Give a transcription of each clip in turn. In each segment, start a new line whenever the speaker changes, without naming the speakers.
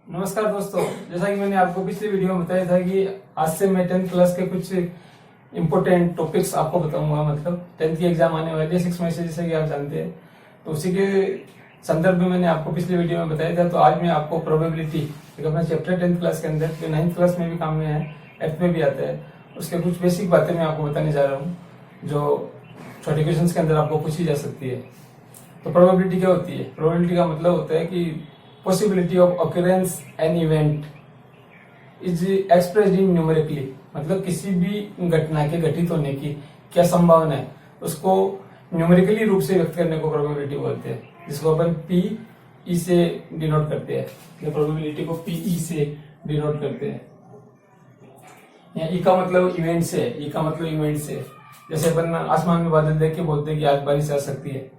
नमस्कार दोस्तों, जैसा कि मैंने आपको पिछली वीडियो में बताया था कि आज से मैं 10th क्लास के कुछ इम्पोर्टेंट टॉपिक्स आपको बताऊंगा। मतलब 10th की एग्जाम आने वाली है 6 मई से, जैसे कि आप जानते हैं। तो उसी के संदर्भ में मैंने आपको पिछली वीडियो में बताया था। तो आज मैं आपको प्रोबेबिलिटी, एक अपना चैप्टर 10th क्लास के अंदर जो 9th क्लास में भी काम में है, 8th में भी आता है, उसके कुछ बेसिक बातें मैं आपको बताने जा रहा हूँ जो छोटे क्वेश्चन के अंदर आपको पूछी जा सकती है। तो प्रोबेबिलिटी क्या होती है? प्रोबेबिलिटी का मतलब होता है कि possibility of occurrence an event is expressed in numerically, मतलब किसी भी घटना के घटित होने की क्या संभावना है उसको न्यूमेरिकली रूप से व्यक्त करने को प्रोबेबिलिटी बोलते हैं, जिसको अपन पी से डिनोट करते हैं। प्रोबेबिलिटी को पी से डिनोट करते हैं। या ई का मतलब इवेंट से, ई का मतलब इवेंट से। जैसे अपन आसमान में बादल देख के बोलते हैं कि आज बारिश आ सकती है,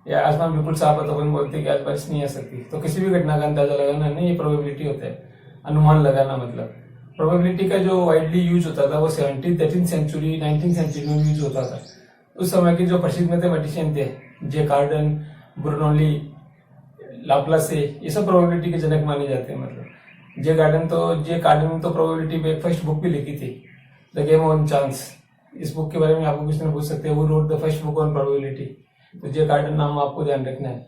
या आसमान बिल्कुल साफ है तो अपन बोलते हैं कि आज बारिश नहीं आ सकती। तो किसी भी घटना का अंदाजा लगाना नहीं, ये प्रोबेबिलिटी होता है, अनुमान लगाना। मतलब प्रोबेबिलिटी का जो वाइडली यूज होता था वो 13th सेंचुरी 19th सेंचुरी में यूज होता था। उस समय के जो प्रसिद्ध मैथमेटिशियन थे, जे कार्डन, ब्रुनोली, लाप्लास, ये सब प्रोबेबिलिटी के जनक माने जाते हैं। मतलब जे कार्डन तो प्रोबेबिलिटी पे एक फर्स्ट बुक भी लिखी थी, द गेम ऑन चांस। इस बुक के बारे में आपको किसी ने पूछ सकते हैं, वो road the first book on probability. तो जे कार्डन नाम आपको ध्यान रखना है।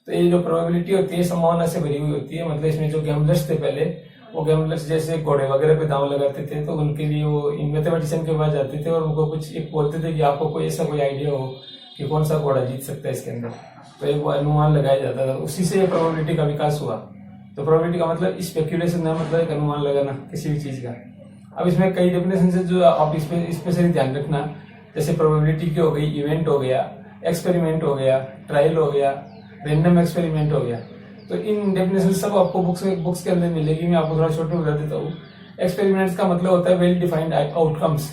तो ये जो प्रोबेबिलिटी होती है संभावना से भरी हुई होती है। मतलब इसमें जो गैम्बलर्स थे पहले, वो गैम्बलर्स जैसे घोड़े वगैरह पे दांव लगाते थे, तो उनके लिए वो मैथमेटिशियन के पास जाते थे और उनको कुछ एक बोलते थे कि आपको कोई ऐसा कोई आइडिया हो कि कौन सा घोड़ा जीत सकता है इसके अंदर। तो एक वो अनुमान लगाया जाता था, उसी से प्रोबेबिलिटी का विकास हुआ। तो प्रोबेबिलिटी का मतलब स्पेक्यूलेशन है, मतलब एक अनुमान लगाना किसी भी चीज का। अब इसमें कई डेफिनेशन है जो आप इसमें स्पेशली ध्यान रखना। जैसे प्रोबेबिलिटी की हो गई, इवेंट हो गया, एक्सपेरिमेंट हो गया, ट्रायल हो गया, रैंडम एक्सपेरिमेंट हो गया। तो इन डेफिनेशन सब आपको बुक्स के अंदर मिलेगी। मैं आपको थोड़ा शॉर्ट में बता देता हूँ। एक्सपेरिमेंट्स का मतलब होता है वेल डिफाइंड आउटकम्स।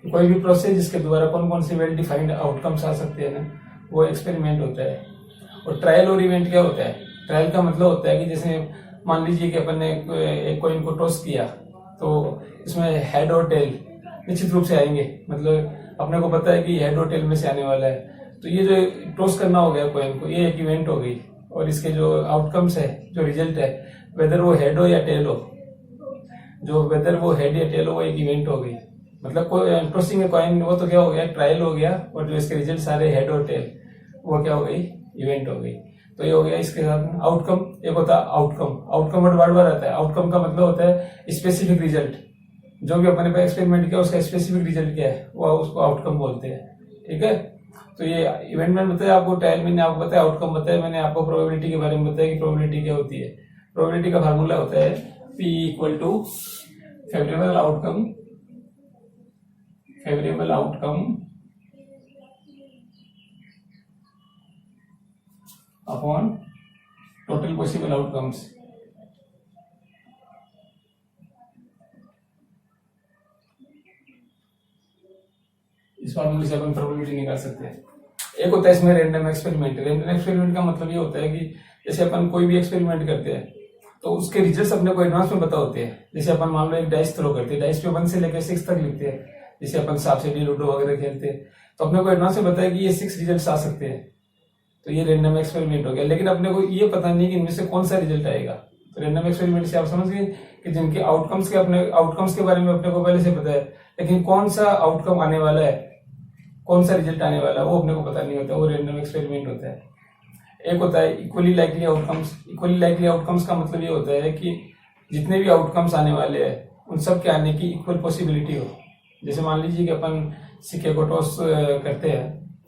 कोई भी प्रोसेस जिसके द्वारा कौन कौन से वेल डिफाइंड आउटकम्स आ सकते हैं ना, वो एक्सपेरिमेंट होता है। और ट्रायल और इवेंट क्या होता है? ट्रायल का मतलब होता है कि जैसे मान लीजिए कि अपन ने एक कॉइन को टॉस किया, तो इसमें हेड और टेल निश्चित रूप से आएंगे। मतलब अपने को पता है कि हेड और टेल में से आने वाला है। तो ये जो टॉस करना हो गया कॉइन को, ये एक इवेंट हो गई। और इसके जो आउटकम्स है, जो रिजल्ट है, वेदर वो हेड हो या टेल हो, वेदर वो हेड या टेल हो, वो एक इवेंट हो गई। मतलब टॉसिंग ए कॉइन, वो तो क्या हो गया, ट्रायल हो गया। और जो इसके रिजल्ट सारे हेड और टेल, वो क्या हो गई, इवेंट हो गई। तो ये हो गया इसके साथ आउटकम। एक होता है आउटकम वर्ड बार बार आता है। आउटकम का मतलब होता है स्पेसिफिक रिजल्ट। जो भी अपने पे एक्सपेरिमेंट किया उसका स्पेसिफिक रिजल्ट क्या है, वो उसको आउटकम बोलते हैं। ठीक है। तो ये इवेंट मैंने बताया आपको, ट्रायल मैंने आपको बताया, आउटकम बताया मैंने आपको, प्रोबेबिलिटी के बारे में बताया कि प्रोबेबिलिटी क्या होती है। प्रोबेबिलिटी का फार्मूला होता है P equal to favourable outcome upon total possible outcomes. इस फार्मूले से अपन प्रोबेबिलिटी निकाल सकते हैं। एक होता है इसमें रैंडम एक्सपेरिमेंट। रैंडम एक्सपेरिमेंट का मतलब ये होता है कि जैसे अपन कोई भी एक्सपेरिमेंट करते हैं तो उसके रिजल्ट्स अपने को एडवांस में पता होते हैं। जैसे अपन मान लो एक डाइस थ्रो करते हैं, डाइस पे 1 से लेकर 6 तक लिखते हैं। जैसे अपन सांप सीढ़ी लूडो वगैरह खेलते हैं, तो अपने को एडवांस में पता है कि ये 6 रिजल्ट आ सकते हैं। तो ये रैंडम एक्सपेरिमेंट हो गया। लेकिन अपने को ये पता नहीं कि इनमें से कौन सा रिजल्ट आएगा। तो रैंडम एक्सपेरिमेंट से आप समझ गए कि जिनके आउटकम्स के बारे में अपने को पहले से पता है, लेकिन कौन सा आउटकम आने वाला है, कौन सा रिजल्ट आने वाला है, वो अपने को पता नहीं होता। वो रैंडम एक्सपेरिमेंट होता है। एक होता है equally likely outcomes. Equally likely outcomes का मतलब ये होता है कि जितने भी आउटकम्स आने वाले हैं उन सब के आने की इक्वल पॉसिबिलिटी हो। जैसे मान लीजिए कि अपन सिक्के को टॉस करते हैं,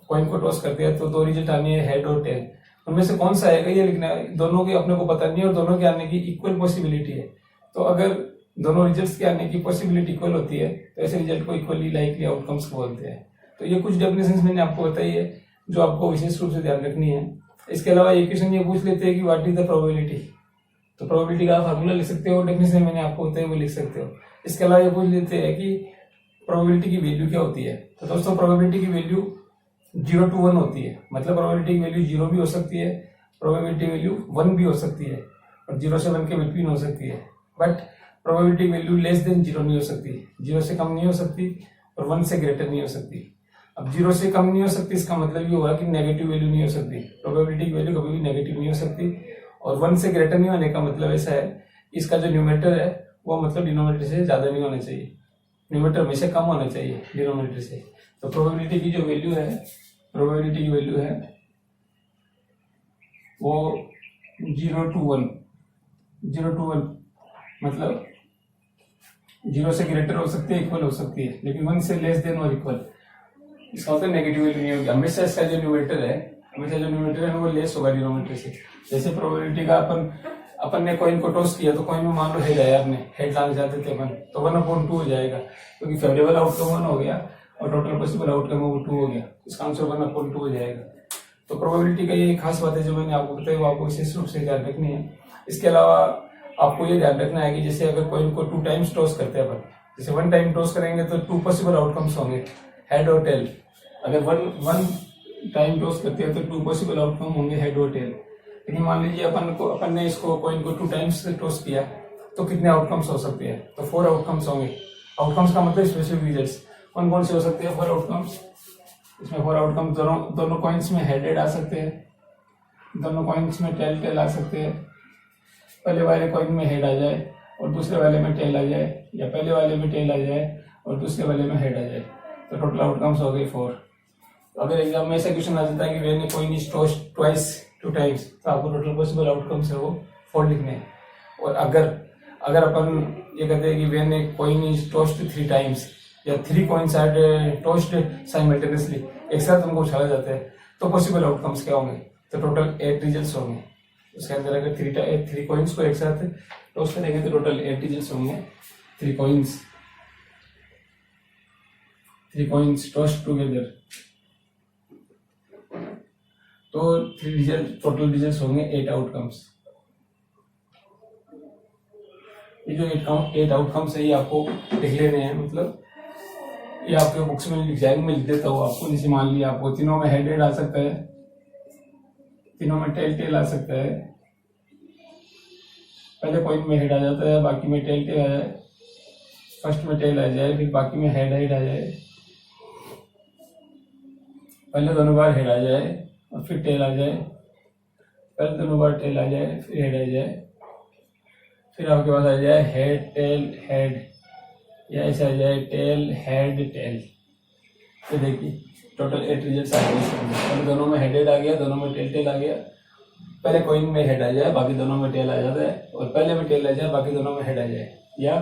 कॉइन को टॉस करते हैं, तो 2 रिजल्ट आने हैं, हेड और टेल। उनमें से कौन सा आएगा ये लिखना है। दोनों की अपने को पता नहीं है और दोनों के आने की इक्वल पॉसिबिलिटी है। तो अगर दोनों रिजल्ट्स के आने की पॉसिबिलिटी इक्वल होती है तो ऐसे रिजल्ट को इक्वली लाइकली आउटकम्स बोलते हैं। तो ये कुछ डेफिनेशंस मैंने आपको बताई है जो आपको विशेष रूप से ध्यान रखनी है। इसके अलावा एक क्वेश्चन ये पूछ लेते हैं कि व्हाट इज द प्रोबेबिलिटी। तो प्रोबेबिलिटी का फार्मूला लिख सकते हो, डेफिनेशन मैंने आपको बताई वो लिख सकते हो। इसके अलावा ये पूछ लेते हैं कि प्रोबेबिलिटी की वैल्यू क्या होती है। तो दोस्तों प्रोबेबिलिटी की वैल्यू 0 to 1 होती है। मतलब प्रोबेबिलिटी की वैल्यू 0 भी हो सकती है, प्रोबेबिलिटी वैल्यू 1 भी हो सकती है, और 0 से 1 के बिटवीन हो सकती है। But probability value less than 0 नहीं हो सकती, 0 से कम नहीं हो सकती और 1 से ग्रेटर नहीं हो सकती। अब 0 से कम नहीं हो सकती, इसका मतलब ये हुआ कि नेगेटिव वैल्यू नहीं हो सकती। प्रोबेबिलिटी की वैल्यू कभी भी नेगेटिव नहीं हो सकती। और 1 से ग्रेटर नहीं होने का मतलब ऐसा है इसका जो न्यूमरेटर है वो मतलब डिनोमिनेटर से ज्यादा नहीं होना चाहिए, न्यूमरेटर में से कम होना चाहिए डिनोमिनेटर से। तो प्रोबेबिलिटी की जो वैल्यू है, प्रोबेबिलिटी की वैल्यू है वो 0 to 1, 0 to 1 मतलब 0 से ग्रेटर हो सकती है, इक्वल हो सकती है, लेकिन 1 से लेस देन और इक्वल, इसका मतलब नेगेटिव वैल्यू नहीं होगी। हमेशा इसका जो न्यूमरेटर है, हमेशा जो न्यूमरेटर है वो लेस होगा डिनोमिनेटर से। जैसे प्रोबेबिलिटी का अपन ने कॉइन को टॉस किया, तो कॉइन में मान लो हेड आया, आपने हेड लाना चाहते थे अपन, तो 1/2 हो जाएगा, क्योंकि फेवरेबल आउटकम 1 हो गया और टोटल पॉसिबल आउटकम वो 2 हो गया, इसका आंसर 1/2 हो जाएगा। तो प्रोबेबिलिटी का ये खास बात है जो मैंने आपको बताई, वो आपको विशेष रूप से ध्यान रखनी है। इसके अलावा आपको ये ध्यान रखना है कि जैसे अगर कॉइन को 2 टाइम्स टॉस करते हैं अपन, जैसे 1 टाइम टॉस करेंगे तो 2 पॉसिबल आउटकम्स होंगे, हेड और टेल। अगर 1 टाइम टॉस करते हैं तो 2 पॉसिबल आउटकम होंगे, हेड और टेल। लेकिन मान लीजिए अपन ने इसको कॉइन को 2 टाइम्स टॉस किया, तो कितने आउटकम्स हो सकते हैं? तो 4 आउटकम्स होंगे। आउटकम्स का मतलब स्पेसिफिक रिजल्ट्स। कौन कौन से हो सकते हैं 4 आउटकम्स? इसमें 4 आउटकम्स दोनों कॉइन्स में हेडेड आ सकते हैं, दोनों कॉइन्स में टेल आ सकते हैं। पहले वाले कॉइन में हेड आ जाए और दूसरे वाले में टेल आ जाए, या पहले वाले में टेल आ जाए और दूसरे वाले में हेड आ जाए, तो टोटल आउटकम्स हो गए 4। तो अगर एग्जाम में ऐसा क्वेश्चन आ जाता है कि when a coin is tossed twice 2 times, तो आपको टोटल पॉसिबल आउटकम्स है वो 4 लिखने हैं। और अगर अपन ये कहते हैं कि when a coin is tossed 3 times, या 3 कॉइन्स आर टॉस्ड साइमल्टेनियसली, एक साथ उनको उछाला जाता है, तो पॉसिबल आउटकम्स क्या होंगे? तो टोटल 8 रिजल्ट्स होंगे। उसके अंदर अगर 3 कॉइन्स को एक साथ टॉस करेंगे तो टोटल 8 रिजल्ट्स होंगे। 3 कॉइन्स टॉस्ड टुगेदर, तो 3 रिजल्ट, टोटल रिजल्ट्स होंगे 8 आउटकम्स। ये जो 8 आउटकम्स है ये आपको लिख लेने हैं, मतलब ये आपके बुक्स में एग्जाम में लिख देता हूँ आपको। जैसे मान लिया आपको तीनों में हेड आ सकता है, तीनों में टेल आ सकता है, पहले कॉइन में हेड आ जाता है, बाकी में टेल आ जाए, फर्स्ट में टेल आ जाए, फिर बाकी में हेड आ जाए, पहले दोनों बार हेड आ जाए और फिर टेल आ जाए, पहले दोनों बार टेल आ जाए फिर हेड आ जाए, फिर आपके पास आ जाए हेड टेल हेड, या ऐसे आ जाए टेल हेड टेल। तो देखिए टोटल 8 रिजल्ट्स आ गए। पहले दोनों में हेड आ गया, दोनों में टेल आ गया, पहले कॉइन में हेड आ जाए, बाकी दोनों में टेल आ जाता है, और पहले में टेल आ जाए, बाकी दोनों में हेड आ जाए, या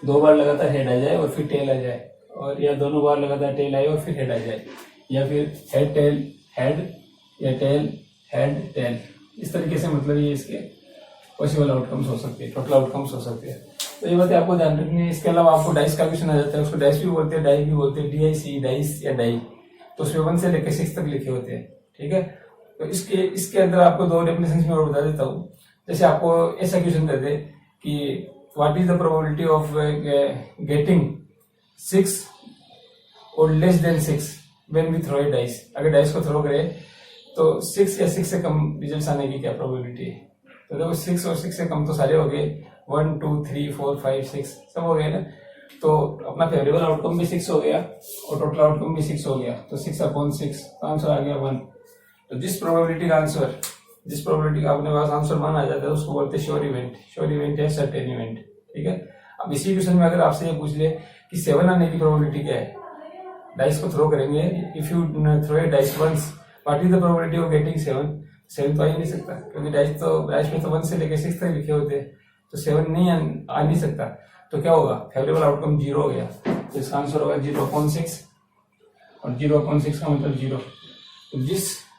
2 बार लगातार हेड आ जाए और फिर टेल आ जाए, और या दोनों बार लगातार टेल आए और फिर हेड आ जाए, या फिर हेड टेल हेड, या टेल हेड टेल। इस तरीके से मतलब ये इसके पॉसिबल आउटकम्स हो सकते हैं, टोटल आउटकम्स हो सकते हैं। तो ये बातें आपको ध्यान रखनी है। इसके अलावा आपको डाइस का क्वेश्चन आ जाता है, उसको डाइस भी बोलते हैं, डाई भी बोलते हैं, DIC, डाइस या डाई। तो उसमें 1 से लेकर 6 तक लिखे होते हैं, ठीक है। तो इसके अंदर आपको 2 डेफिनेशन में और बता देता हूँ। जैसे आपको ऐसा क्वेश्चन दे दे कि what is the probability of getting 6 और less than 6 when we throw a dice. अगर डाइस को थ्रो करे तो 6 या 6 से कम रिजल्ट आने की क्या प्रोबेबिलिटी है? तो देखो 6 और 6 से कम तो सारे हो गए, 1 2 3 4 5 6 सब हो गए ना। तो अपना फेवरेबल आउटकम भी 6 हो गया और टोटल आउटकम भी 6 हो गया, तो 6/6 आंसर आ गया 1। तो जिस प्रोबेबिलिटी का अपने पास आंसर 1 आ जाता है उसको बोलते हैं श्योर इवेंट। श्योर इवेंट है सर्टेन इवेंट, ठीक है। अब इसी क्वेश्चन में अगर आपसे ये पूछ ले कि 7 आने की प्रोबेबिलिटी क्या है, डाइस को थ्रो करेंगे, if you throw a dice once what is the probability of getting 7 तो आ ही नहीं सकता, क्योंकि डाइस में तो 1 से लेकर 6 तक लिखे होते हैं, तो 7 नहीं आ नहीं सकता। तो क्या होगा? फेवरेबल आउटकम 0 हो गया, तो इसका आंसर होगा 0/6, और 0/6 का मतलब 0। तो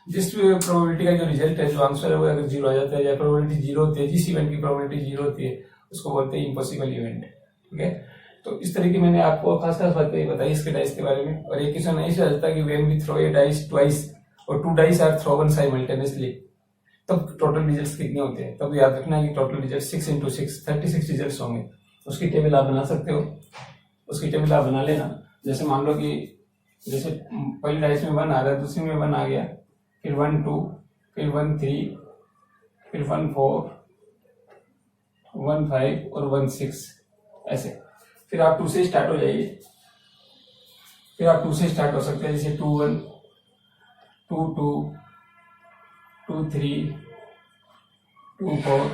जिस प्रोबेबिलिटी का जो रिजल्ट है, जो आंसर है वो अगर 0 आ जाता है, या प्रोबेबिलिटी 0 होती है, जिस इवेंट की प्रोबेबिलिटी 0 होती है उसको बोलते हैं इम्पॉसिबल इवेंट, ठीक है। तो इस तरीके मैंने आपको खास बातें बताई इसके डाइस के बारे में। और एक क्वेश्चन ऐसे आ जाता है कि when we throw a dice twice और 2 डाइस आर थ्रोवन साइमल्टेनियसली, तब टोटल रिजल्ट्स कितने होते हैं? तब याद रखना है कि टोटल रिजल्ट 6 × 6 36 रिजल्ट्स होंगे। उसकी टेबल आप बना सकते हो, उसकी टेबल आप बना लेना। जैसे मान लो कि जैसे पहली डाइस में 1 आ रहा है, दूसरी में 1 आ गया, फिर 1 2, फिर 1 3, फिर 1 4, 1 5 और 1 6 ऐसे। फिर आप 2 से स्टार्ट हो जाइए, फिर आप 2 से स्टार्ट हो सकते हैं, जैसे 2 1, 2 2, 2 3, 2 4,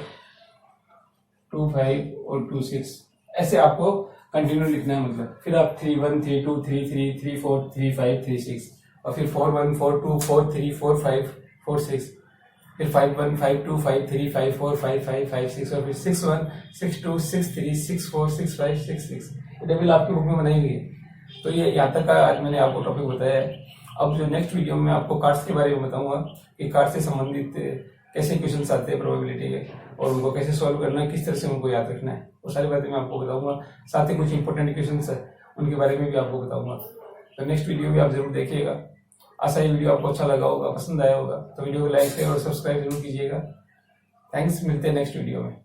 2 5 और 2 6 ऐसे आपको कंटिन्यू लिखना है। मतलब फिर आप 3 1 3 2 3 3 3 4 3 5 3 6 और फिर 4 1 4 2 4 3 4 5 4 6 फिर 5 1 5 2 5 3 5 4 5 5 5 6 और फिर 6 1 6 2 6 3 6 4 6 5 6 6 टेबल आपकी बुक में बनाई हुई है। तो ये यहाँ तक का आज मैंने आपको टॉपिक बताया है। अब जो नेक्स्ट वीडियो में आपको कार्ड्स के बारे में बताऊंगा कि कार्ड से संबंधित कैसे क्वेश्चंस आते हैं प्रोबेबिलिटी के और उनको कैसे सॉल्व करना है, किस तरह से उनको याद रखना है, वो सारी बातें मैं आपको बताऊंगा। साथ ही कुछ इंपॉर्टेंट क्वेश्चंस है उनके बारे में भी आपको बताऊंगा। तो नेक्स्ट वीडियो भी आप जरूर देखिएगा। आशा ये वीडियो आपको अच्छा लगा होगा, पसंद आया होगा। तो वीडियो को लाइक शेयर और सब्सक्राइब जरूर कीजिएगा। थैंक्स, मिलते हैं नेक्स्ट वीडियो में।